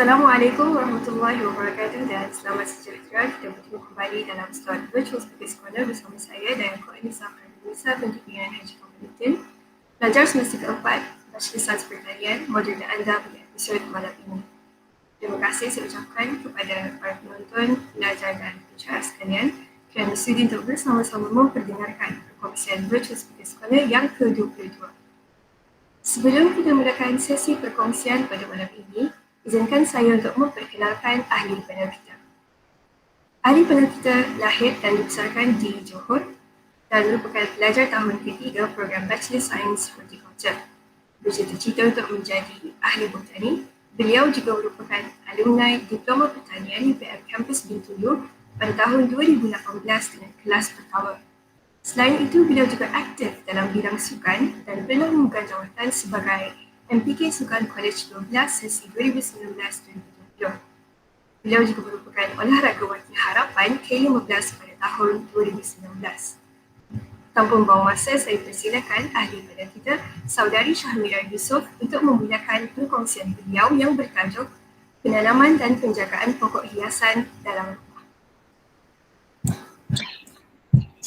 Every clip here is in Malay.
Assalamualaikum warahmatullahi wabarakatuh dan selamat sejahtera. Kita bertemu kembali dalam slot Virtual Speaker Scholar bersama saya dan Koordinator Pengusaha Pendidikan Haji Kompetensi, pelajar semester keempat, Bachelor Sains Pertanian, moderator anda pada episod malam ini. Terima kasih saya ucapkan kepada para penonton, pelajar dan pengajar sekalian kerana sudi untuk bersama-sama memperdengarkan perkongsian Virtual Speaker Scholar yang ke-22. Sebelum kita mulakan sesi perkongsian pada malam ini, izinkan saya untuk memperkenalkan ahli panel kita. Ahli panel kita lahir dan dibesarkan di Johor dan merupakan pelajar tahun ketiga program Bachelor Science Horticulture. Bercita-cita untuk menjadi ahli botani, beliau juga merupakan alumni Diploma Pertanian UPM Kampus Bintulu pada tahun 2018 dengan kelas pertama. Selain itu, beliau juga aktif dalam bidang sukan dan pernah memegang jawatan sebagai MPK Sukan College 12 sesi 2019-2020. Beliau juga merupakan olahragawati harapan K15 pada tahun 2019. Tanpa membuang masa, saya persilakan ahli panel kita, Saudari Syahmira Yusof, untuk memulakan perkongsian beliau yang bertajuk Penanaman dan Penjagaan Pokok Hiasan dalam Rumah.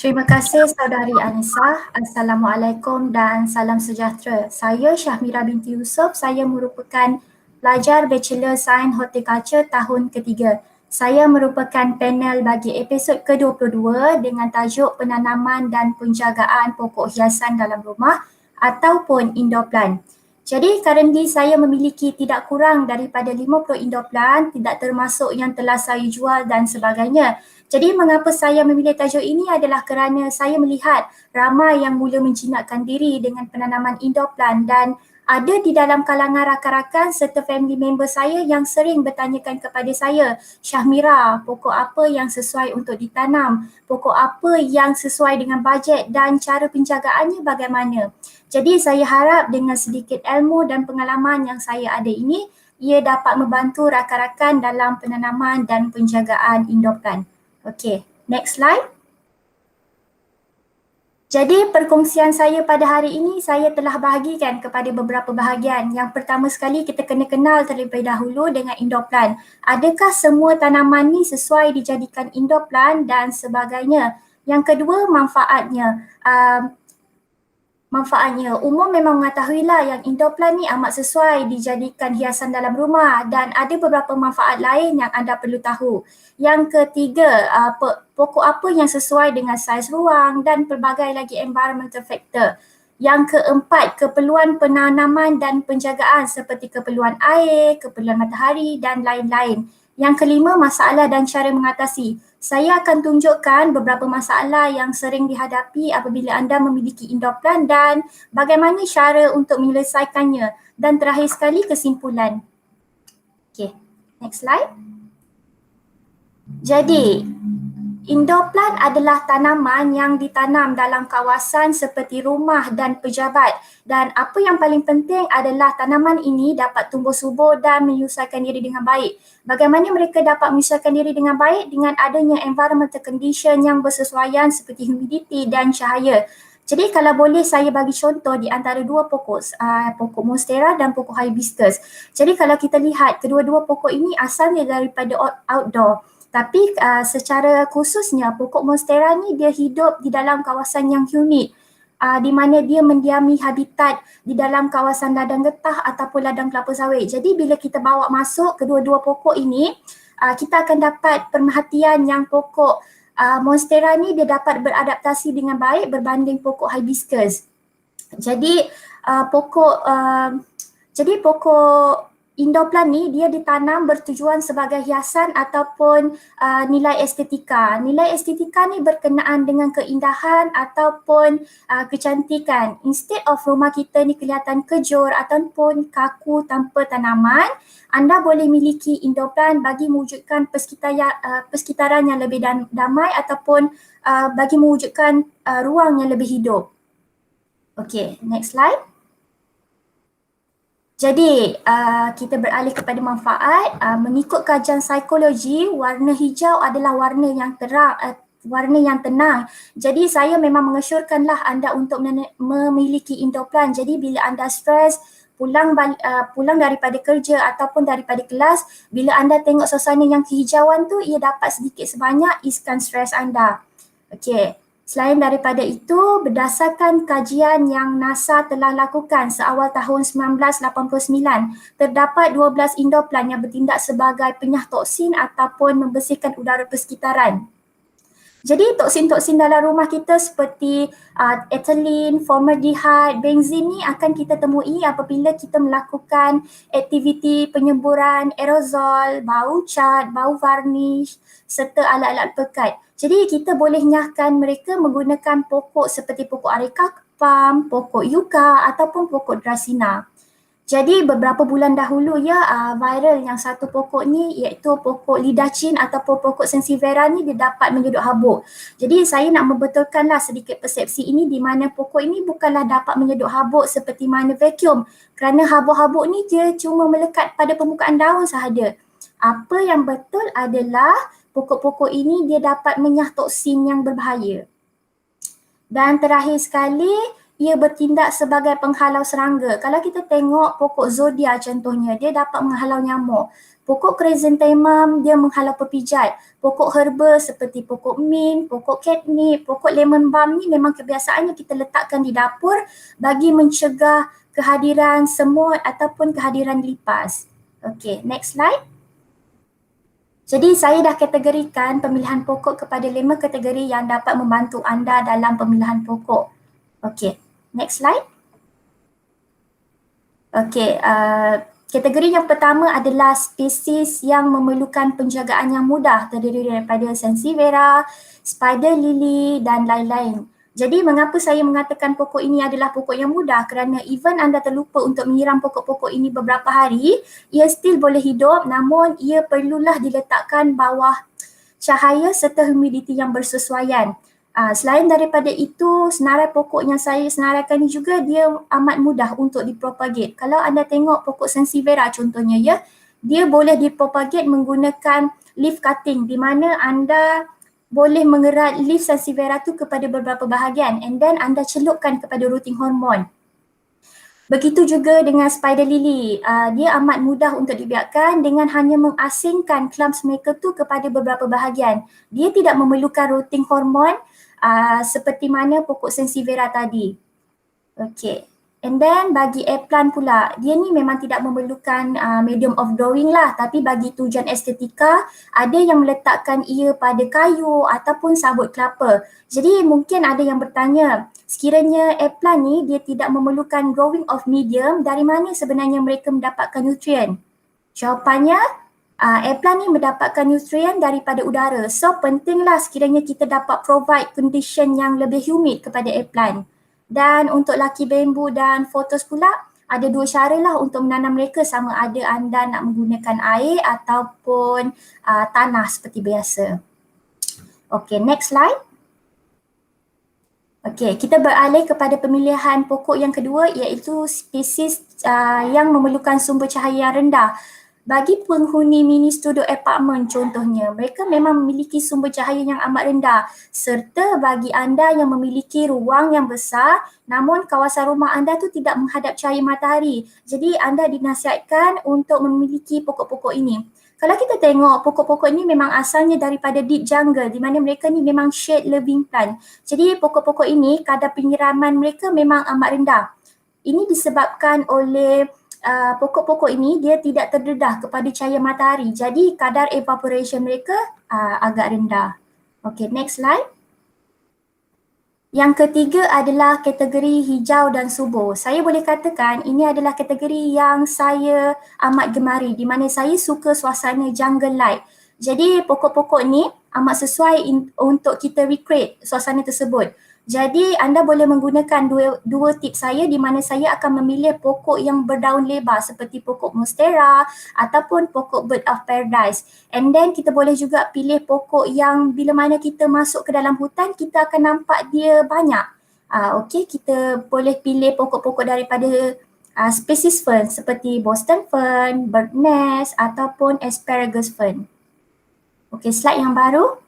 Terima kasih Saudari Anissa. Assalamualaikum dan salam sejahtera. Saya Syahmira binti Yusof. Saya merupakan pelajar Bachelor Sains Horticulture tahun ketiga. Saya merupakan panel bagi episod ke-22 dengan tajuk Penanaman dan Penjagaan Pokok Hiasan dalam Rumah ataupun indoor plant. Jadi currently saya memiliki tidak kurang daripada 50 indoor plant, tidak termasuk yang telah saya jual dan sebagainya. Jadi mengapa saya memilih tajuk ini adalah kerana saya melihat ramai yang mula menjinakkan diri dengan penanaman indoor plant dan ada di dalam kalangan rakan-rakan serta family member saya yang sering bertanyakan kepada saya, Syahmira, pokok apa yang sesuai untuk ditanam, pokok apa yang sesuai dengan bajet dan cara penjagaannya bagaimana. Jadi saya harap dengan sedikit ilmu dan pengalaman yang saya ada ini, ia dapat membantu rakan-rakan dalam penanaman dan penjagaan indoor plant. Okey, next slide. Jadi perkongsian saya pada hari ini saya telah bahagikan kepada beberapa bahagian. Yang pertama sekali kita kena kenal terlebih dahulu dengan indoor plant. Adakah semua tanaman ni sesuai dijadikan indoor plant dan sebagainya. Yang kedua manfaatnya. Umum memang mengetahuilah yang indoor plant ni amat sesuai dijadikan hiasan dalam rumah dan ada beberapa manfaat lain yang anda perlu tahu. Yang ketiga, pokok apa yang sesuai dengan saiz ruang dan pelbagai lagi environmental factor. Yang keempat, keperluan penanaman dan penjagaan seperti keperluan air, keperluan matahari dan lain-lain. Yang kelima, masalah dan cara mengatasi. Saya akan tunjukkan beberapa masalah yang sering dihadapi apabila anda memiliki indoor plant dan bagaimana cara untuk menyelesaikannya. Dan terakhir sekali, kesimpulan. Okay, next slide. Jadi, indoor plant adalah tanaman yang ditanam dalam kawasan seperti rumah dan pejabat. Dan apa yang paling penting adalah tanaman ini dapat tumbuh subur dan menyesuaikan diri dengan baik. Bagaimana mereka dapat menyesuaikan diri dengan baik? Dengan adanya environmental condition yang bersesuaian seperti humidity dan cahaya. Jadi kalau boleh saya bagi contoh di antara dua pokok, pokok monstera dan pokok hibiscus. Jadi kalau kita lihat kedua-dua pokok ini asalnya daripada outdoor. Tapi secara khususnya pokok monstera ni dia hidup di dalam kawasan yang humid. Di mana dia mendiami habitat di dalam kawasan ladang getah ataupun ladang kelapa sawit. Jadi bila kita bawa masuk kedua-dua pokok ini, kita akan dapat perhatian yang pokok monstera ni dia dapat beradaptasi dengan baik berbanding pokok hibiscus. Jadi pokok indoor plant ni dia ditanam bertujuan sebagai hiasan ataupun nilai estetika. Nilai estetika ni berkenaan dengan keindahan ataupun kecantikan. Instead of rumah kita ni kelihatan kejor ataupun kaku tanpa tanaman, anda boleh miliki indoor plant bagi mewujudkan persekitaran yang lebih damai ataupun bagi mewujudkan ruang yang lebih hidup. Okay, next slide. Jadi kita beralih kepada manfaat. Mengikut kajian psikologi, warna hijau adalah warna yang terang, warna yang tenang. Jadi saya memang mengesyorkanlah anda untuk memiliki indoor plant. Jadi bila anda stres, pulang daripada kerja ataupun daripada kelas, bila anda tengok suasana yang kehijauan tu, ia dapat sedikit sebanyak easekan stres anda. Okey. Selain daripada itu, berdasarkan kajian yang NASA telah lakukan seawal tahun 1989, terdapat 12 indoor plant yang bertindak sebagai penyah toksin ataupun membersihkan udara persekitaran. Jadi toksin-toksin dalam rumah kita seperti ethylene, formaldehyde, benzin ni akan kita temui apabila kita melakukan aktiviti penyemburan aerosol, bau cat, bau varnish serta alat-alat pekat. Jadi kita boleh nyahkan mereka menggunakan pokok seperti pokok areca palm, pokok yucca ataupun pokok dracena. Jadi beberapa bulan dahulu viral yang satu pokok ni iaitu pokok lidacin ataupun pokok sansevieria ni dia dapat menyedut habuk. Jadi saya nak membetulkanlah sedikit persepsi ini di mana pokok ini bukanlah dapat menyedut habuk seperti mana vacuum, kerana habuk-habuk ni dia cuma melekat pada permukaan daun sahaja. Apa yang betul adalah pokok-pokok ini dia dapat menyah toksin yang berbahaya. Dan terakhir sekali, ia bertindak sebagai penghalau serangga. Kalau kita tengok pokok zodia contohnya, dia dapat menghalau nyamuk. Pokok chrysanthemum dia menghalau pepijat. Pokok herba seperti pokok mint, pokok catnip, pokok lemon balm ni memang kebiasaannya kita letakkan di dapur bagi mencegah kehadiran semut ataupun kehadiran lipas. Okay, next slide. Jadi saya dah kategorikan pemilihan pokok kepada 5 kategori yang dapat membantu anda dalam pemilihan pokok. Okay, next slide. Okay, kategori yang pertama adalah spesies yang memerlukan penjagaan yang mudah, terdiri daripada sansevieria, spider lily dan lain-lain. Jadi mengapa saya mengatakan pokok ini adalah pokok yang mudah? Kerana even anda terlupa untuk menyiram pokok-pokok ini beberapa hari, ia still boleh hidup, namun ia perlulah diletakkan bawah cahaya serta humidity yang bersesuaian. Selain daripada itu, senarai pokok yang saya senaraikan ini juga dia amat mudah untuk dipropagate. Kalau anda tengok pokok sansevieria contohnya dia boleh dipropagate menggunakan leaf cutting di mana anda boleh mengerat leaf sansevieria tu kepada beberapa bahagian and then anda celupkan kepada rooting hormone. Begitu juga dengan spider lily, dia amat mudah untuk dibiarkan dengan hanya mengasingkan clumps mereka tu kepada beberapa bahagian. Dia tidak memerlukan rooting hormone seperti mana pokok sansevieria tadi. Okay. And then bagi eggplant pula, dia ni memang tidak memerlukan medium of growing lah, tapi bagi tujuan estetika, ada yang meletakkan ia pada kayu ataupun sabut kelapa. Jadi mungkin ada yang bertanya, sekiranya eggplant ni dia tidak memerlukan growing of medium, dari mana sebenarnya mereka mendapatkan nutrien? Jawapannya, eggplant ni mendapatkan nutrien daripada udara. So pentinglah sekiranya kita dapat provide condition yang lebih humid kepada eggplant. Dan untuk lucky bamboo dan photos pula, ada 2 cara lah untuk menanam mereka, sama ada anda nak menggunakan air ataupun tanah seperti biasa. Okay, next slide. Okay, kita beralih kepada pemilihan pokok yang kedua iaitu spesies yang memerlukan sumber cahaya yang rendah. Bagi penghuni mini studio apartment contohnya, mereka memang memiliki sumber cahaya yang amat rendah, serta bagi anda yang memiliki ruang yang besar namun kawasan rumah anda tu tidak menghadap cahaya matahari, jadi anda dinasihatkan untuk memiliki pokok-pokok ini. Kalau kita tengok pokok-pokok ini memang asalnya daripada deep jungle di mana mereka ni memang shade loving plant. Jadi pokok-pokok ini kadar penyiraman mereka memang amat rendah. Ini disebabkan oleh pokok-pokok ini dia tidak terdedah kepada cahaya matahari, jadi kadar evaporation mereka agak rendah. Okay, next slide. Yang ketiga adalah kategori hijau dan subur. Saya boleh katakan ini adalah kategori yang saya amat gemari di mana saya suka suasana jungle light. Jadi pokok-pokok ni amat sesuai untuk kita recreate suasana tersebut. Jadi anda boleh menggunakan dua tips saya di mana saya akan memilih pokok yang berdaun lebar seperti pokok monstera ataupun pokok bird of paradise. And then kita boleh juga pilih pokok yang bila mana kita masuk ke dalam hutan kita akan nampak dia banyak. Okay, kita boleh pilih pokok-pokok daripada spesies fern seperti Boston fern, bird nest ataupun asparagus fern. Okay, slide yang baru.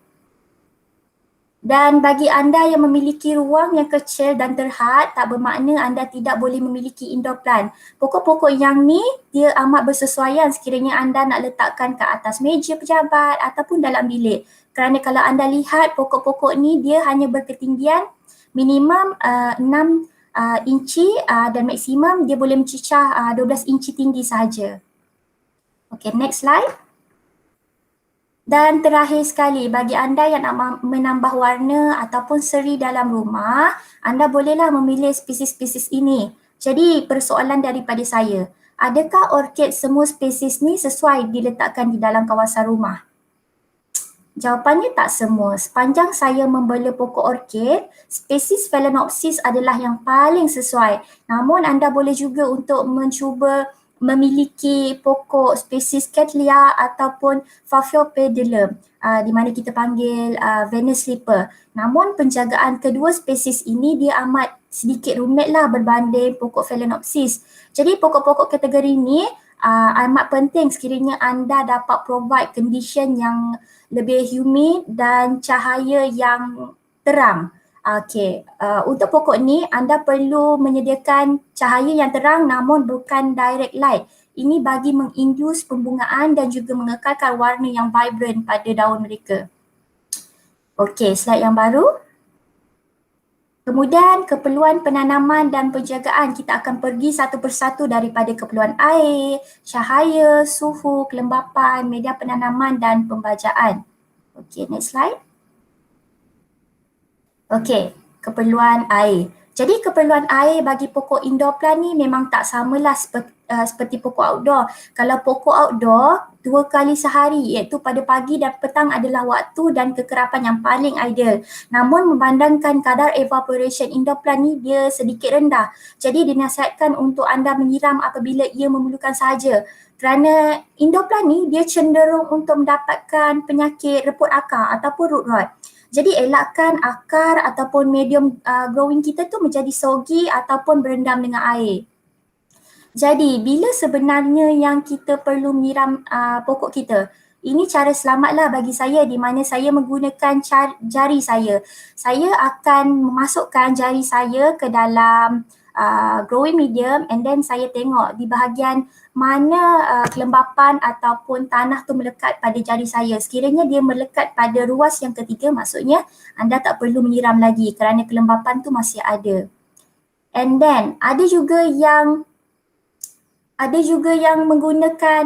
Dan bagi anda yang memiliki ruang yang kecil dan terhad, tak bermakna anda tidak boleh memiliki indoor plant. Pokok-pokok yang ni dia amat bersesuaian sekiranya anda nak letakkan ke atas meja pejabat ataupun dalam bilik. Kerana kalau anda lihat pokok-pokok ni dia hanya berketinggian minimum 6 inci dan maksimum dia boleh mencecah 12 inci tinggi sahaja. Okay, next slide. Dan terakhir sekali, bagi anda yang nak menambah warna ataupun seri dalam rumah, anda bolehlah memilih spesies-spesies ini. Jadi persoalan daripada saya, adakah orkid semua spesies ni sesuai diletakkan di dalam kawasan rumah? Jawapannya tak semua. Sepanjang saya membela pokok orkid, spesies Phalaenopsis adalah yang paling sesuai. Namun anda boleh juga untuk mencuba memiliki pokok spesies Cattleya ataupun Phaeopedilum di mana kita panggil Venus sleeper. Namun penjagaan kedua spesies ini dia amat sedikit rumitlah berbanding pokok Phalaenopsis. Jadi pokok-pokok kategori ini amat penting sekiranya anda dapat provide condition yang lebih humid dan cahaya yang terang. Untuk pokok ni anda perlu menyediakan cahaya yang terang namun bukan direct light. Ini bagi mengindus pembungaan dan juga mengekalkan warna yang vibrant pada daun mereka. Okey, slide yang baru. Kemudian keperluan penanaman dan penjagaan, kita akan pergi satu persatu daripada keperluan air, cahaya, suhu, kelembapan, media penanaman dan pembajaan. Okey, next slide. Okey, keperluan air. Jadi keperluan air bagi pokok indoor plant ni memang tak samalah seperti pokok outdoor. Kalau pokok outdoor 2 kali sehari iaitu pada pagi dan petang adalah waktu dan kekerapan yang paling ideal. Namun memandangkan kadar evaporation indoor plant ni dia sedikit rendah. Jadi dinasihatkan untuk anda menyiram apabila ia memerlukan sahaja. Kerana indoor plant ni dia cenderung untuk mendapatkan penyakit reput akar ataupun root rot. Jadi elakkan akar ataupun medium growing kita tu menjadi soggy ataupun berendam dengan air. Jadi bila sebenarnya yang kita perlu menyiram pokok kita? Ini cara selamatlah bagi saya di mana saya menggunakan jari saya. Saya akan memasukkan jari saya ke dalam growing medium and then saya tengok di bahagian mana kelembapan ataupun tanah tu melekat pada jari saya. Sekiranya dia melekat pada ruas yang ketiga, maksudnya anda tak perlu menyiram lagi kerana kelembapan tu masih ada. And then ada juga yang menggunakan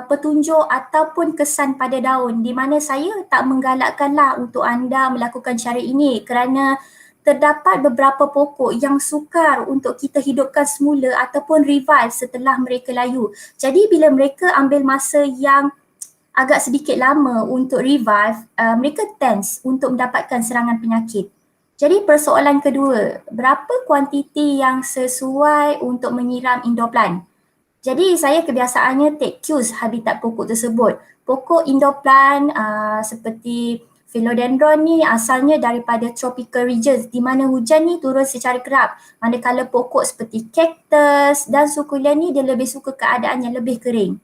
petunjuk ataupun kesan pada daun di mana saya tak menggalakkanlah untuk anda melakukan cara ini kerana terdapat beberapa pokok yang sukar untuk kita hidupkan semula ataupun revive setelah mereka layu. Jadi bila mereka ambil masa yang agak sedikit lama untuk revive, mereka tense untuk mendapatkan serangan penyakit. Jadi persoalan kedua, berapa kuantiti yang sesuai untuk menyiram indoor plant? Jadi saya kebiasaannya take cues habitat pokok tersebut. Pokok indoor plant seperti Philodendron ni asalnya daripada tropical regions di mana hujan ni turun secara kerap. Manakala pokok seperti cactus dan sukulen ni dia lebih suka keadaan yang lebih kering.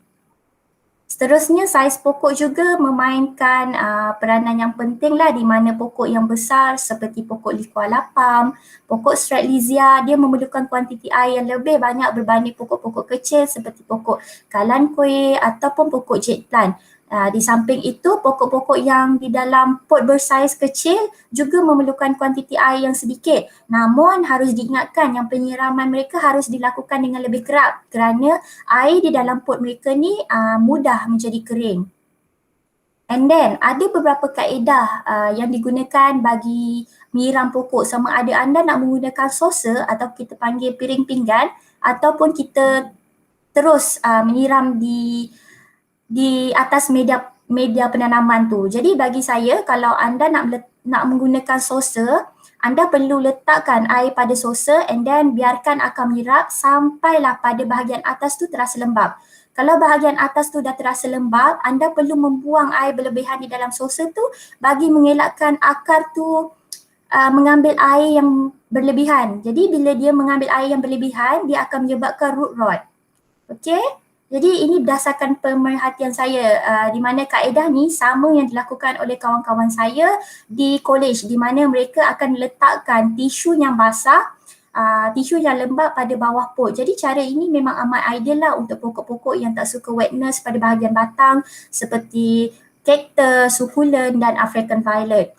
Seterusnya saiz pokok juga memainkan peranan yang penting lah di mana pokok yang besar seperti pokok Liqualapam, pokok Strelitzia dia memerlukan kuantiti air yang lebih banyak berbanding pokok-pokok kecil seperti pokok Kalanchoe ataupun pokok jade plant. Di samping itu pokok-pokok yang di dalam pot bersaiz kecil juga memerlukan kuantiti air yang sedikit. Namun harus diingatkan yang penyiraman mereka harus dilakukan dengan lebih kerap kerana air di dalam pot mereka ni mudah menjadi kering. And then ada beberapa kaedah yang digunakan bagi menyiram pokok, sama ada anda nak menggunakan saucer atau kita panggil piring pinggan ataupun kita terus menyiram di atas media penanaman tu. Jadi bagi saya kalau anda nak menggunakan saucer, anda perlu letakkan air pada saucer and then biarkan akar menyerap sampailah pada bahagian atas tu terasa lembab. Kalau bahagian atas tu dah terasa lembab, anda perlu membuang air berlebihan di dalam saucer tu bagi mengelakkan akar tu mengambil air yang berlebihan. Jadi bila dia mengambil air yang berlebihan, dia akan menyebabkan root rot. Okey? Jadi ini berdasarkan pemerhatian saya di mana kaedah ni sama yang dilakukan oleh kawan-kawan saya di college di mana mereka akan letakkan tisu yang basah, tisu yang lembap pada bawah pot. Jadi cara ini memang amat ideal lah untuk pokok-pokok yang tak suka wetness pada bahagian batang seperti cactus, succulent dan African violet.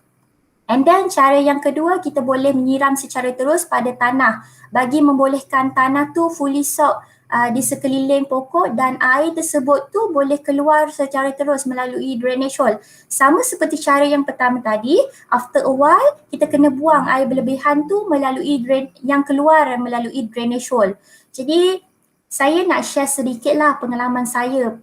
And then cara yang kedua, kita boleh menyiram secara terus pada tanah bagi membolehkan tanah tu fully soak di sekeliling pokok dan air tersebut tu boleh keluar secara terus melalui drainage hole. Sama seperti cara yang pertama tadi, after a while kita kena buang air berlebihan tu melalui yang keluar melalui drainage hole. Jadi saya nak share sedikit lah pengalaman saya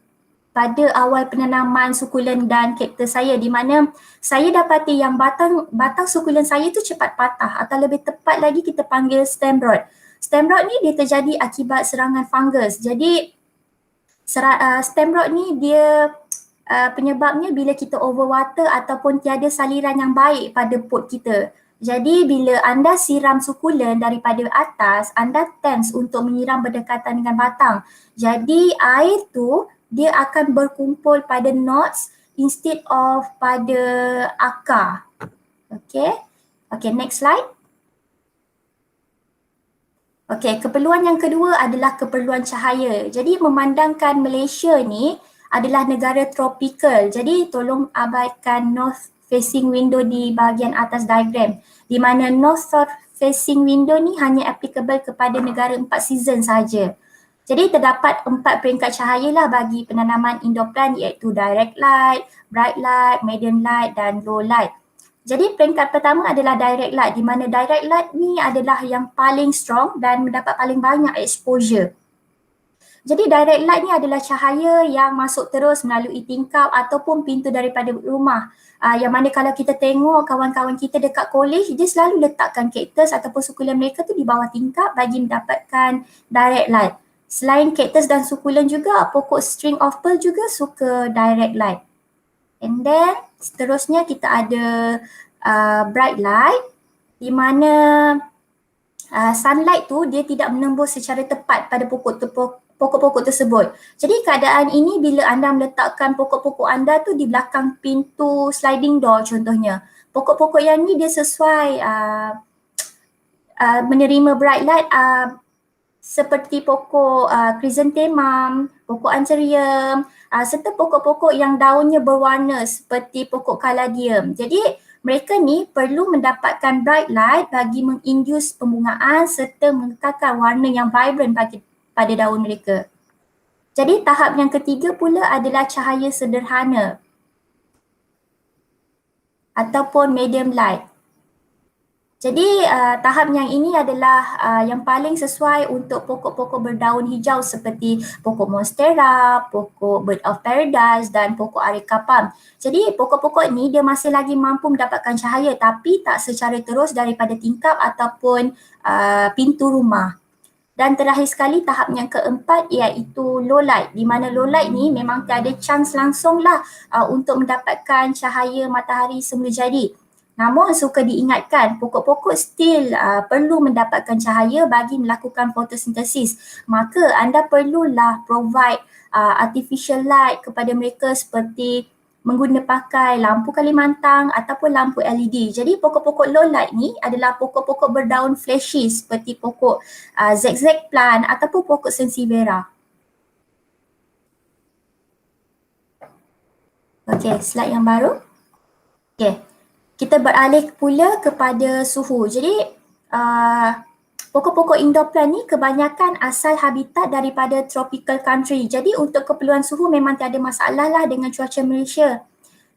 pada awal penanaman sukulen dan kaktus saya di mana saya dapati yang batang sukulen saya tu cepat patah atau lebih tepat lagi kita panggil stem rot. Stem rot ni dia terjadi akibat serangan fungus. Jadi stem rot ni dia penyebabnya bila kita overwater ataupun tiada saliran yang baik pada pot kita. Jadi bila anda siram sukulen daripada atas, anda tense untuk menyiram berdekatan dengan batang. Jadi air tu dia akan berkumpul pada knots instead of pada akar. Okay, next slide. Okay, keperluan yang kedua adalah keperluan cahaya. Jadi memandangkan Malaysia ni adalah negara tropikal. Jadi tolong abaikan north facing window di bahagian atas diagram. Di mana north-south facing window ni hanya applicable kepada negara 4 season saja. Jadi terdapat 4 peringkat cahaya lah bagi penanaman indoor plant iaitu direct light, bright light, medium light dan low light. Jadi peringkat pertama adalah direct light di mana direct light ni adalah yang paling strong dan mendapat paling banyak exposure. Jadi direct light ni adalah cahaya yang masuk terus melalui tingkap ataupun pintu daripada rumah. Yang mana kalau kita tengok kawan-kawan kita dekat college, dia selalu letakkan cactus ataupun sukulen mereka tu di bawah tingkap bagi mendapatkan direct light. Selain cactus dan sukulen juga, pokok string of pearl juga suka direct light. And then seterusnya kita ada bright light di mana sunlight tu dia tidak menembus secara tepat pada pokok-pokok tersebut. Jadi keadaan ini bila anda meletakkan pokok-pokok anda tu di belakang pintu sliding door contohnya. Pokok-pokok yang ni dia sesuai menerima bright light seperti pokok chrysanthemum, pokok anthurium, serta pokok-pokok yang daunnya berwarna seperti pokok caladium. Jadi mereka ni perlu mendapatkan bright light bagi menginduce pembungaan serta mengekalkan warna yang vibrant pada daun mereka. Jadi tahap yang ketiga pula adalah cahaya sederhana ataupun medium light. Jadi tahap yang ini adalah yang paling sesuai untuk pokok-pokok berdaun hijau seperti pokok monstera, pokok bird of paradise dan pokok areca palm. Jadi pokok-pokok ni dia masih lagi mampu mendapatkan cahaya tapi tak secara terus daripada tingkap ataupun pintu rumah. Dan terakhir sekali tahap yang keempat iaitu low light di mana low light ni memang tiada chance langsung lah untuk mendapatkan cahaya matahari semula jadi. Namun suka diingatkan pokok-pokok still perlu mendapatkan cahaya bagi melakukan fotosintesis. Maka anda perlulah provide artificial light kepada mereka seperti pakai lampu Kalimantan ataupun lampu LED. Jadi pokok-pokok low light ni adalah pokok-pokok berdaun fleshy seperti pokok zigzag plant ataupun pokok sansevieria. Okey, slide yang baru. Okey. Kita beralih pula kepada suhu. Jadi pokok-pokok indoor plant ni kebanyakan asal habitat daripada tropical country. Jadi untuk keperluan suhu memang tiada masalah lah dengan cuaca Malaysia.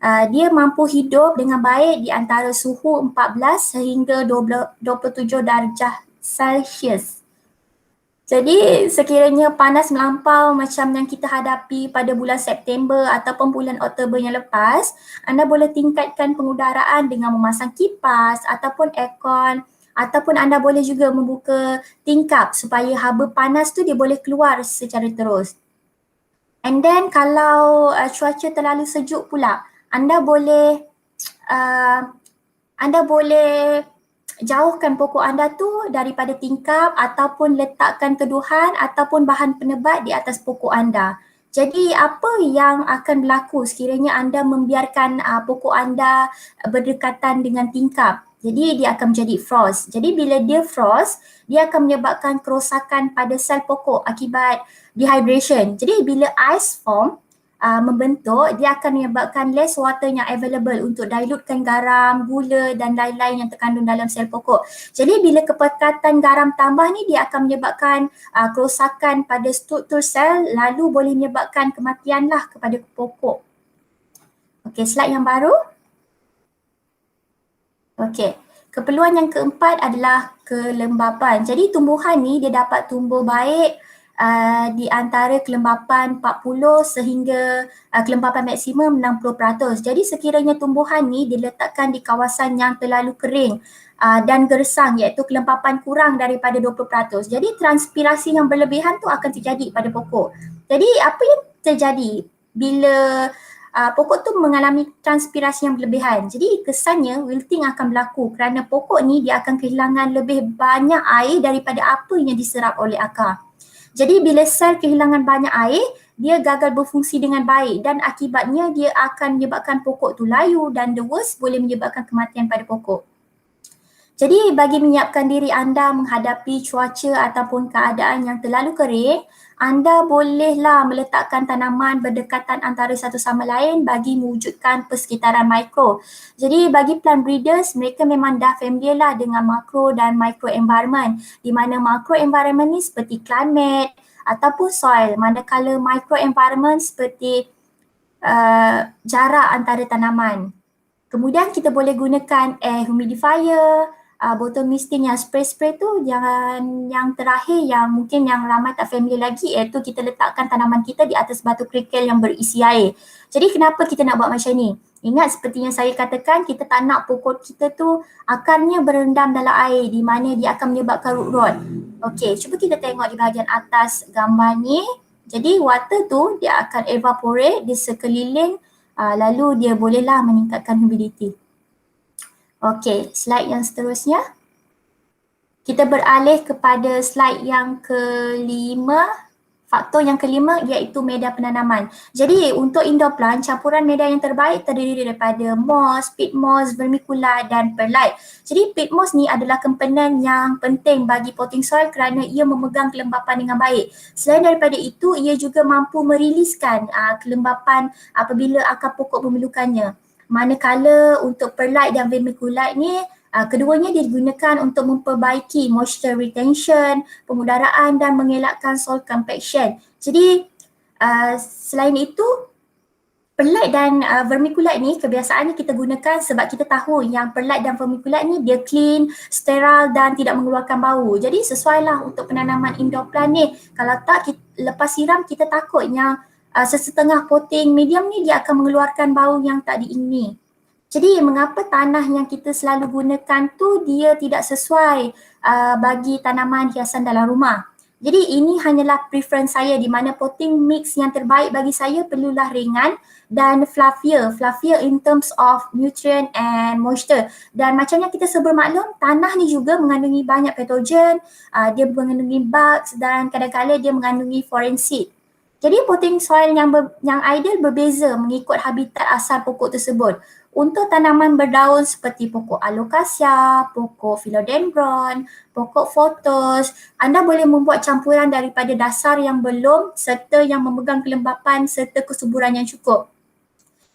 Dia mampu hidup dengan baik di antara suhu 14 sehingga 27 darjah Celsius. Jadi sekiranya panas melampau macam yang kita hadapi pada bulan September ataupun bulan Oktober yang lepas, anda boleh tingkatkan pengudaraan dengan memasang kipas ataupun aircon ataupun anda boleh juga membuka tingkap supaya haba panas tu dia boleh keluar secara terus. And then kalau cuaca terlalu sejuk pula, anda boleh jauhkan pokok anda tu daripada tingkap ataupun letakkan teduhan ataupun bahan penebat di atas pokok anda. Jadi apa yang akan berlaku sekiranya anda membiarkan pokok anda berdekatan dengan tingkap? Jadi dia akan menjadi frost. Jadi bila dia frost, dia akan menyebabkan kerosakan pada sel pokok akibat dehydration. Jadi bila ice form membentuk, dia akan menyebabkan less water yang available untuk dilutkan garam, gula dan lain-lain yang terkandung dalam sel pokok. Jadi bila kepekatan garam tambah ni, dia akan menyebabkan kerosakan pada struktur sel, lalu boleh menyebabkan kematian lah kepada pokok. Okey, slide yang baru. Okey, keperluan yang keempat adalah kelembapan. Jadi tumbuhan ni dia dapat tumbuh baik di antara kelembapan 40 sehingga kelembapan maksimum 60%. Jadi sekiranya tumbuhan ni diletakkan di kawasan yang terlalu kering dan gersang, iaitu kelembapan kurang daripada 20%. Jadi transpirasi yang berlebihan tu akan terjadi pada pokok. Jadi apa yang terjadi bila pokok tu mengalami transpirasi yang berlebihan? Jadi kesannya wilting akan berlaku kerana pokok ni dia akan kehilangan lebih banyak air daripada apa yang diserap oleh akar. Jadi bila sel kehilangan banyak air, dia gagal berfungsi dengan baik dan akibatnya dia akan menyebabkan pokok tu layu dan the worst boleh menyebabkan kematian pada pokok. Jadi bagi menyiapkan diri anda menghadapi cuaca ataupun keadaan yang terlalu kering, anda bolehlah meletakkan tanaman berdekatan antara satu sama lain bagi mewujudkan persekitaran mikro. Jadi bagi plant breeders, mereka memang dah familiar lah dengan makro dan micro environment, di mana macro environment ni seperti climate ataupun soil, manakala micro environment seperti jarak antara tanaman. Kemudian kita boleh gunakan air humidifier, botol misting yang spray-spray tu. Jangan yang terakhir yang mungkin yang ramai tak familiar lagi, iaitu kita letakkan tanaman kita di atas batu kerikil yang berisi air. Jadi kenapa kita nak buat macam ni? Ingat seperti yang saya katakan, kita tak nak pokok kita tu akarnya berendam dalam air di mana dia akan menyebabkan root rot. Okey, cuba kita tengok di bahagian atas gambar ni. Jadi water tu dia akan evaporate di sekeliling, lalu dia bolehlah meningkatkan humidity. Okey, slide yang seterusnya. Kita beralih kepada slide yang kelima. Faktor yang kelima iaitu media penanaman. Jadi untuk indoor plant, campuran media yang terbaik terdiri daripada moss, peat moss, vermiculite dan perlite. Jadi peat moss ni adalah komponen yang penting bagi potting soil kerana ia memegang kelembapan dengan baik. Selain daripada itu, ia juga mampu meriliskan kelembapan apabila akar pokok memerlukannya. Manakala untuk perlite dan vermiculite ni, keduanya digunakan untuk memperbaiki moisture retention, pengudaraan dan mengelakkan soil compaction. Jadi selain itu, perlite dan vermiculite ni kebiasaannya kita gunakan sebab kita tahu yang perlite dan vermiculite ni dia clean, sterile dan tidak mengeluarkan bau. Jadi sesuailah untuk penanaman indoor plant ni. Kalau tak, lepas siram kita takutnya sesetengah potting medium ni dia akan mengeluarkan bau yang tak diingini. Jadi mengapa tanah yang kita selalu gunakan tu dia tidak sesuai bagi tanaman hiasan dalam rumah? Jadi ini hanyalah preference saya di mana potting mix yang terbaik bagi saya perlulah ringan dan fluffier in terms of nutrient and moisture. Dan macamnya kita bermaklum, tanah ni juga mengandungi banyak patogen, dia mengandungi bugs dan kadang-kadang dia mengandungi foreign seed. Jadi potting soil yang ideal berbeza mengikut habitat asal pokok tersebut. Untuk tanaman berdaun seperti pokok alocasia, pokok philodendron, pokok photos, anda boleh membuat campuran daripada dasar yang belum serta yang memegang kelembapan serta kesuburan yang cukup.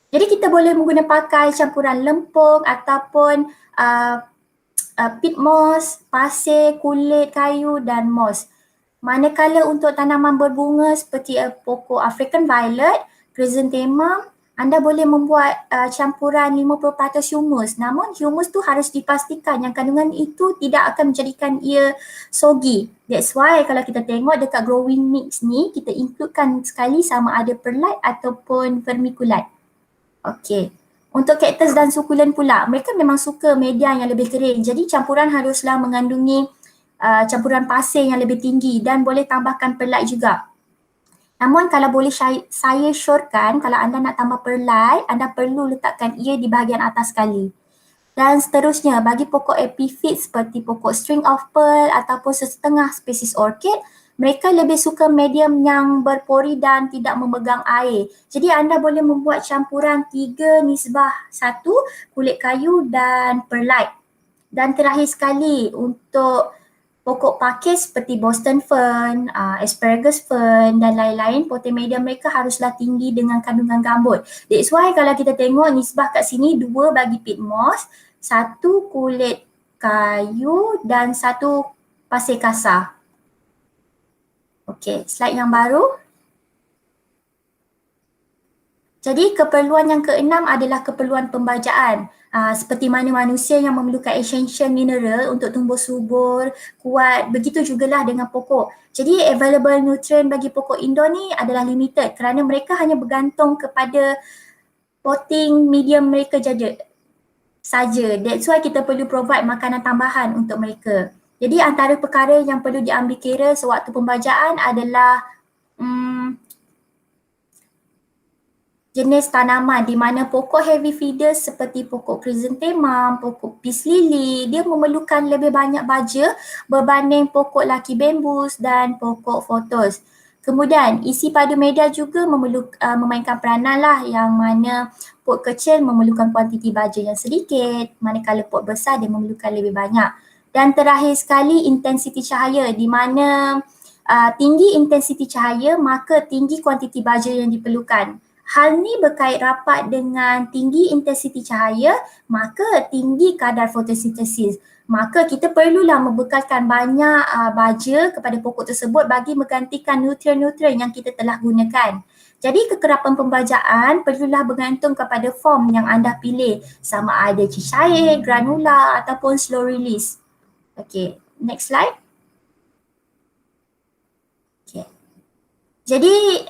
Jadi kita boleh menggunakan pakai campuran lempung ataupun peat moss, pasir, kulit kayu dan moss. Manakala untuk tanaman berbunga seperti pokok African violet, chrysanthemum, anda boleh membuat campuran 50% humus. Namun humus tu harus dipastikan yang kandungan itu tidak akan menjadikan ia soggy. That's why kalau kita tengok dekat growing mix ni, kita includekan sekali sama ada perlite ataupun vermiculite. Okey. Untuk cactus dan sukulen pula, mereka memang suka media yang lebih kering. Jadi campuran haruslah mengandungi campuran pasir yang lebih tinggi dan boleh tambahkan perlite juga. Namun kalau boleh saya syorkan, kalau anda nak tambah perlite, anda perlu letakkan ia di bahagian atas sekali. Dan seterusnya, bagi pokok epiphyt seperti pokok string of pearl ataupun setengah spesies orchid, mereka lebih suka medium yang berpori dan tidak memegang air. Jadi anda boleh membuat campuran 3:1, kulit kayu dan perlite. Dan terakhir sekali untuk pokok pakis seperti Boston fern, asparagus fern dan lain-lain, poteng medium mereka haruslah tinggi dengan kandungan gambut. That's why kalau kita tengok nisbah kat sini 2 bagi peat moss, 1 kulit kayu dan 1 pasir kasar. Okey, slide yang baru. Jadi keperluan yang keenam adalah keperluan pembajaan. Seperti mana manusia yang memerlukan essential mineral untuk tumbuh subur, kuat, begitu jugalah dengan pokok. Jadi available nutrient bagi pokok indoor ni adalah limited kerana mereka hanya bergantung kepada potting medium mereka saja. That's why kita perlu provide makanan tambahan untuk mereka. Jadi antara perkara yang perlu diambil kira sewaktu pembajaan adalah jenis tanaman di mana pokok heavy feeders seperti pokok chrysanthemum, pokok peace lily, dia memerlukan lebih banyak baja berbanding pokok lucky bambus dan pokok photos. Kemudian isi padu media juga memainkan peranan lah, yang mana pot kecil memerlukan kuantiti baja yang sedikit, manakala pot besar dia memerlukan lebih banyak. Dan terakhir sekali intensiti cahaya, di mana tinggi intensiti cahaya maka tinggi kuantiti baja yang diperlukan. Hal ni berkait rapat dengan tinggi intensiti cahaya maka tinggi kadar fotosintesis. Maka kita perlulah membekalkan banyak baja kepada pokok tersebut bagi menggantikan nutrien-nutrien yang kita telah gunakan. Jadi kekerapan pembajaan perlulah bergantung kepada form yang anda pilih, sama ada cecair, granula ataupun slow release. Okay, next slide. Okay. Jadi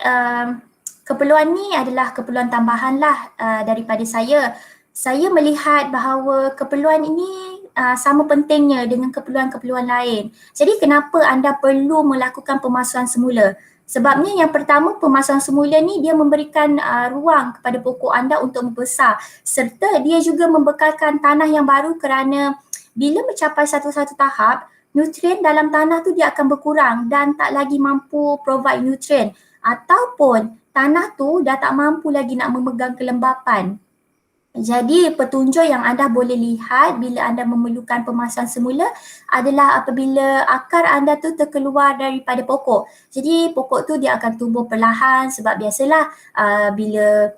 keperluan ni adalah keperluan tambahan lah daripada saya. Saya melihat bahawa keperluan ini sama pentingnya dengan keperluan-keperluan lain. Jadi kenapa anda perlu melakukan pemasuhan semula? Sebabnya yang pertama, pemasuhan semula ni dia memberikan ruang kepada pokok anda untuk membesar, serta dia juga membekalkan tanah yang baru kerana bila mencapai satu-satu tahap, nutrien dalam tanah tu dia akan berkurang dan tak lagi mampu provide nutrien, ataupun tanah tu dah tak mampu lagi nak memegang kelembapan. Jadi petunjuk yang anda boleh lihat bila anda memerlukan pemasuhan semula adalah apabila akar anda tu terkeluar daripada pokok. Jadi pokok tu dia akan tumbuh perlahan sebab biasalah bila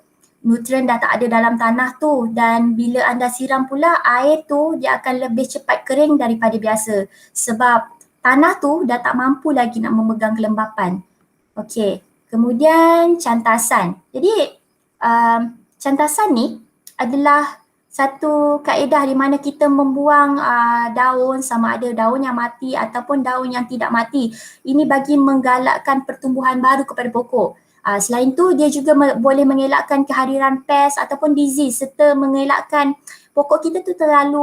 nutrien dah tak ada dalam tanah tu, dan bila anda siram pula air tu dia akan lebih cepat kering daripada biasa sebab tanah tu dah tak mampu lagi nak memegang kelembapan. Okey. Kemudian cantasan. Jadi cantasan ni adalah satu kaedah di mana kita membuang daun, sama ada daun yang mati ataupun daun yang tidak mati. Ini bagi menggalakkan pertumbuhan baru kepada pokok. Selain tu dia juga boleh mengelakkan kehadiran pest ataupun disease, serta mengelakkan pokok kita tu terlalu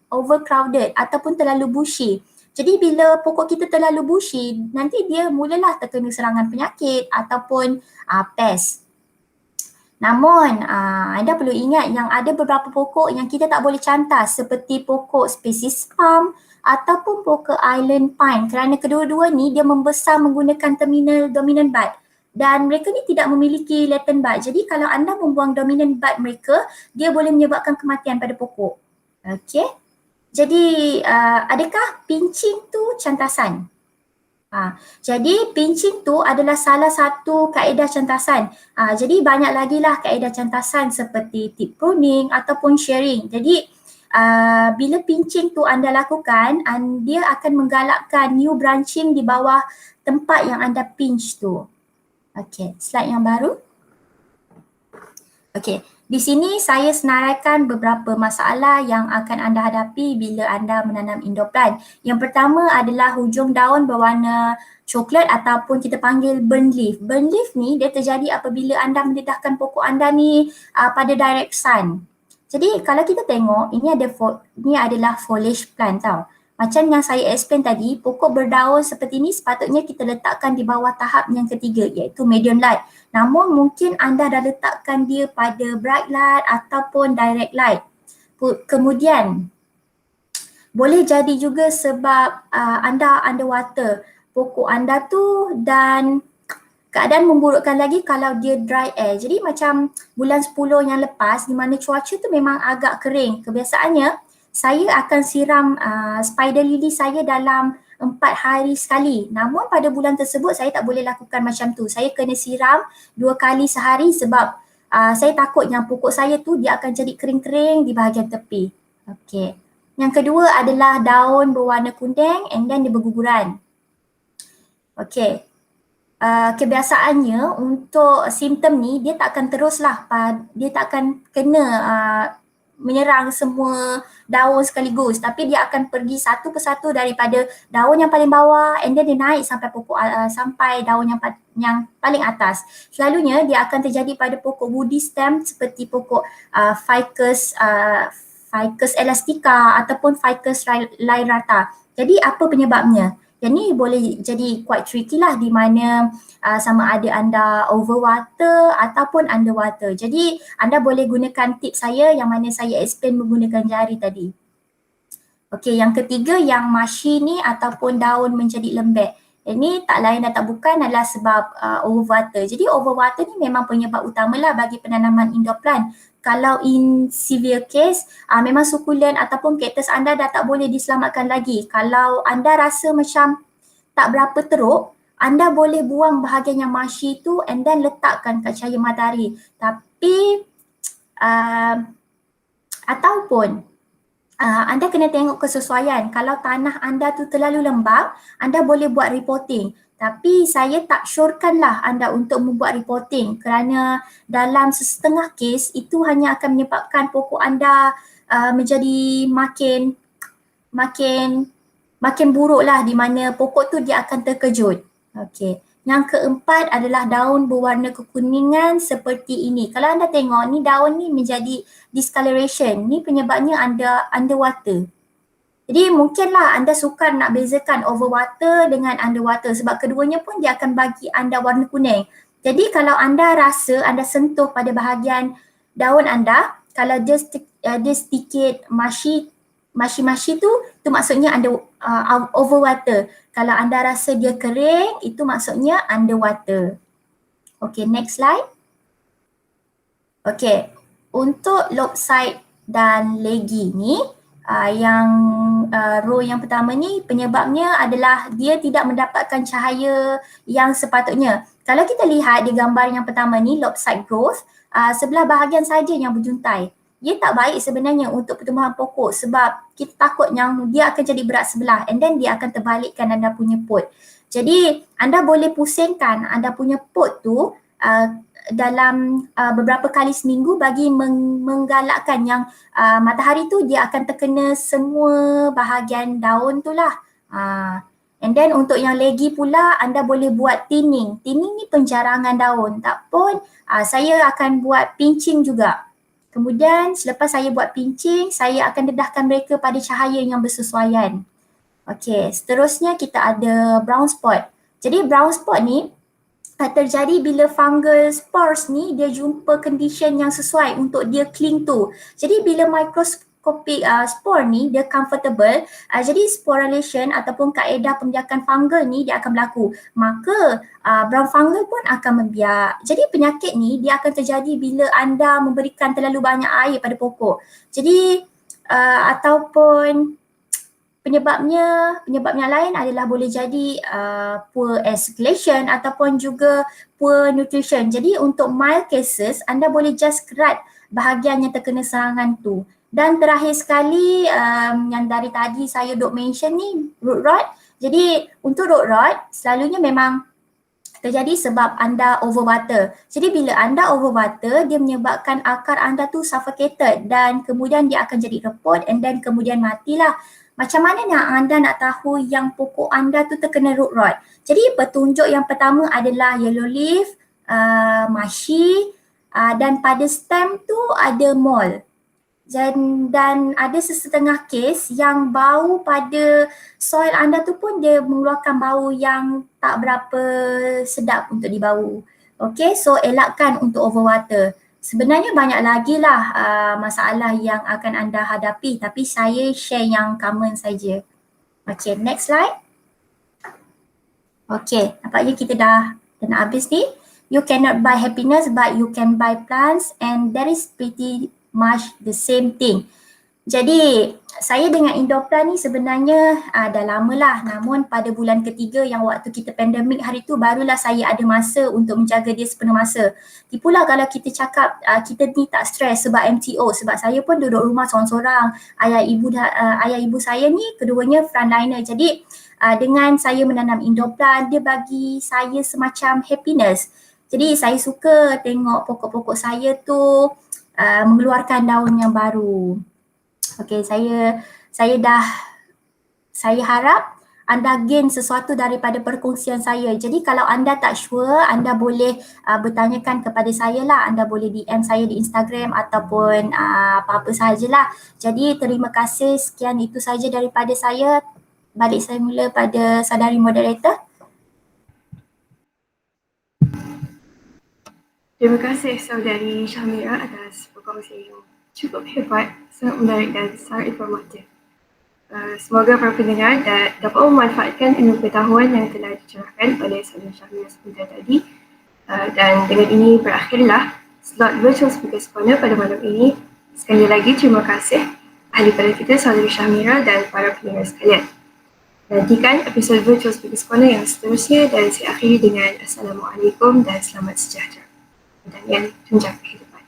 overcrowded ataupun terlalu bushy. Jadi bila pokok kita terlalu bushy, nanti dia mulalah terkena serangan penyakit ataupun pest. Namun anda perlu ingat yang ada beberapa pokok yang kita tak boleh cantas seperti pokok spesies palm ataupun pokok island pine, kerana kedua-dua ni dia membesar menggunakan terminal dominant bud dan mereka ni tidak memiliki latent bud. Jadi kalau anda membuang dominant bud mereka, dia boleh menyebabkan kematian pada pokok. Okey. Jadi adakah pinching tu cantasan? Jadi pinching tu adalah salah satu kaedah cantasan. Jadi banyak lagi lah kaedah cantasan seperti tip pruning ataupun sharing. Jadi bila pinching tu anda lakukan, dia akan menggalakkan new branching di bawah tempat yang anda pinch tu. Okey, slide yang baru. Okey. Di sini saya senaraikan beberapa masalah yang akan anda hadapi bila anda menanam indoor plant. Yang pertama adalah hujung daun berwarna coklat ataupun kita panggil burn leaf. Burn leaf ni dia terjadi apabila anda mendedahkan pokok anda ni pada direct sun. Jadi kalau kita tengok ini adalah foliage plant tau. Macam yang saya explain tadi, pokok berdaun seperti ni sepatutnya kita letakkan di bawah tahap yang ketiga, iaitu medium light. Namun mungkin anda dah letakkan dia pada bright light ataupun direct light. Kemudian boleh jadi juga sebab anda underwater. pokok anda tu, dan keadaan memburukkan lagi kalau dia dry air. Jadi macam bulan 10 yang lepas di mana cuaca tu memang agak kering. Kebiasaannya saya akan siram spider lily saya dalam 4 hari sekali. Namun pada bulan tersebut saya tak boleh lakukan macam tu. Saya kena siram 2 kali sehari sebab saya takut yang pokok saya tu dia akan jadi kering-kering di bahagian tepi. Okey. Yang kedua adalah daun berwarna kuning and then dia berguguran. Okey. Kebiasaannya untuk simptom ni dia tak akan teruslah, dia tak akan kena menyerang semua daun sekaligus, tapi dia akan pergi satu persatu daripada daun yang paling bawah and then dia naik sampai pokok sampai daun yang paling atas. Selalunya dia akan terjadi pada pokok woody stem seperti pokok Ficus elastica ataupun Ficus lyrata. Jadi apa penyebabnya? Yang ni boleh jadi quite tricky lah, di mana sama ada anda overwater ataupun underwater. Jadi anda boleh gunakan tips saya yang mana saya explain menggunakan jari tadi. Okey, yang ketiga yang mushy ni ataupun daun menjadi lembek. Ini tak lain dan tak bukan adalah sebab overwater. Jadi overwater ni memang penyebab utamalah bagi penanaman indoor plant. Kalau in severe case, memang sukulen ataupun kaktus anda dah tak boleh diselamatkan lagi. Kalau anda rasa macam tak berapa teruk, anda boleh buang bahagian yang mushy tu and then letakkan kat cahaya matahari. Tapi ataupun anda kena tengok kesesuaian. Kalau tanah anda tu terlalu lembab, anda boleh buat repotting. Tapi saya tak syorkanlah anda untuk membuat repotting kerana dalam setengah kes itu hanya akan menyebabkan pokok anda menjadi makin buruk lah, di mana pokok tu dia akan terkejut. Okey. Yang keempat adalah daun berwarna kekuningan seperti ini. Kalau anda tengok ni daun ni menjadi discoloration. Ni penyebabnya anda underwater. Jadi mungkinlah anda sukar nak bezakan overwater dengan underwater sebab keduanya pun dia akan bagi anda warna kuning. Jadi kalau anda rasa anda sentuh pada bahagian daun anda, kalau dia sedikit mushy tu maksudnya anda overwater. Kalau anda rasa dia kering, itu maksudnya underwater. Okay, next slide. Okay, untuk lopside dan leggy ni, yang row yang pertama ni penyebabnya adalah dia tidak mendapatkan cahaya yang sepatutnya. Kalau kita lihat di gambar yang pertama ni, lopside growth, sebelah bahagian saja yang berjuntai. Dia tak baik sebenarnya untuk pertumbuhan pokok sebab kita takut yang dia akan jadi berat sebelah and then dia akan terbalikkan anda punya pot. Jadi anda boleh pusingkan anda punya pot tu dalam beberapa kali seminggu bagi menggalakkan yang matahari tu dia akan terkena semua bahagian daun tu lah. And then untuk yang leggy pula anda boleh buat thinning. Thinning ni penjarangan daun. Tak pun saya akan buat pinching juga. Kemudian selepas saya buat pinching, saya akan dedahkan mereka pada cahaya yang bersesuaian. Okey, seterusnya kita ada brown spot. Jadi brown spot ni terjadi bila fungal spores ni dia jumpa condition yang sesuai untuk dia cling tu. Jadi bila microscopic spore ni dia comfortable, jadi sporulation ataupun kaedah pembiakan fungal ni dia akan berlaku. Maka brown fungal pun akan membiak. Jadi penyakit ni dia akan terjadi bila anda memberikan terlalu banyak air pada pokok. Jadi ataupun penyebabnya lain adalah boleh jadi poor circulation ataupun juga poor nutrition. Jadi untuk mild cases anda boleh just kerat bahagian yang terkena serangan tu. Dan terakhir sekali yang dari tadi saya duk mention ni, root rot. Jadi untuk root rot selalunya memang terjadi sebab anda overwater. Jadi bila anda overwater, dia menyebabkan akar anda tu suffocated dan kemudian dia akan jadi repot and then kemudian matilah. Macam mana anda nak tahu yang pokok anda tu terkena root rot? Jadi petunjuk yang pertama adalah yellow leaf, mushy dan pada stem tu ada mold. Dan ada sesetengah kes yang bau pada soil anda tu pun dia mengeluarkan bau yang tak berapa sedap untuk dibau. Okay, so elakkan untuk overwater. Sebenarnya banyak lagi lah masalah yang akan anda hadapi tapi saya share yang common saja. Okay, next slide. Okay, nampaknya kita dah nak habis ni. You cannot buy happiness but you can buy plants, and that is pretty much the same thing. Jadi saya dengan Indoplan ni sebenarnya dah lama lah, namun pada bulan ketiga yang waktu kita pandemik hari tu barulah saya ada masa untuk menjaga dia sepenuh masa. Tipulah kalau kita cakap kita ni tak stres sebab MTO, sebab saya pun duduk rumah seorang-seorang. Ayah ibu saya ni keduanya frontliner. Jadi dengan saya menanam Indoplan, dia bagi saya semacam happiness. Jadi saya suka tengok pokok-pokok saya tu mengeluarkan daun yang baru. Okay, saya harap anda gain sesuatu daripada perkongsian saya. Jadi kalau anda tak sure, anda boleh bertanyakan kepada saya lah. Anda boleh DM saya di Instagram ataupun apa-apa sahajalah. Jadi terima kasih, sekian itu saja daripada saya. Balik saya mula pada saudari moderator. Terima kasih saudari Syahmira atas perkongsian yang cukup hebat, sangat menarik dan sangat informatif. Semoga para pendengar dapat memanfaatkan ilmu pengetahuan yang telah dicerahkan oleh saudari Syahmira sebentar tadi. Dan dengan ini berakhirlah slot Virtual Speakers Corner pada malam ini. Sekali lagi terima kasih ahli pada kita saudari Syahmira dan para pendengar sekalian. Nantikan episod Virtual Speakers Corner yang seterusnya dan saya akhiri dengan Assalamualaikum dan selamat sejahtera. Dan yang tunjang kehidupan.